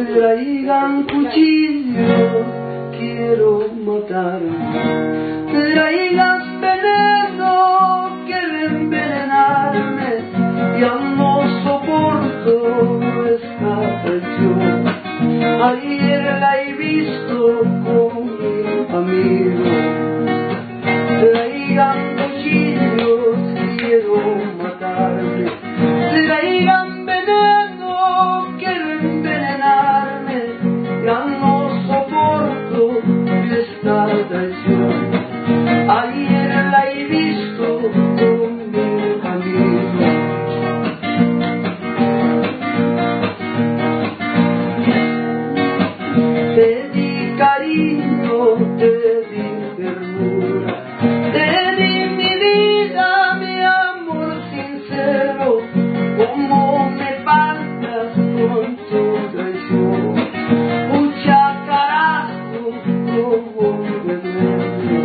Traigan cuchillos, quiero matarme. Traigan veneno, quieren envenenarme. Ya no soporto esta traición. Ayer la he visto con mi amigo. Traigan cuchillos, quiero matarme. Traigan veneno, quiero envenenarme. Ya no soporto esta traición. Ayer la he visto con mi amigo. Te di cariño, te di ternura, te di mi vida, mi amor sincero. Como me faltas con tu traición, pucha carajo, como me duele.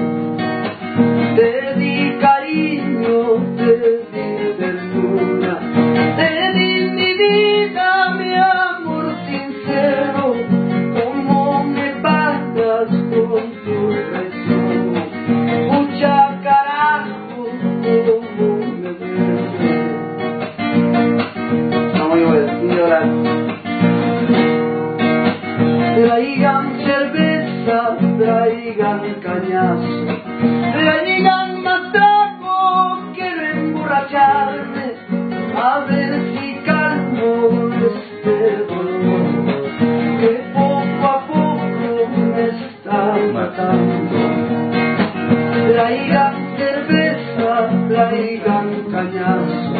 Te di cariño, te di ternura, te di mi vida, mi amor sincero. Como me faltas con tu traición, pucha carajo, como me duele. Traigan cerveza, traigan cañazo, traigan más trago, quiero emborracharme, a ver si calmo este dolor que poco a poco me está matando. Traigan cerveza, traigan cañazo.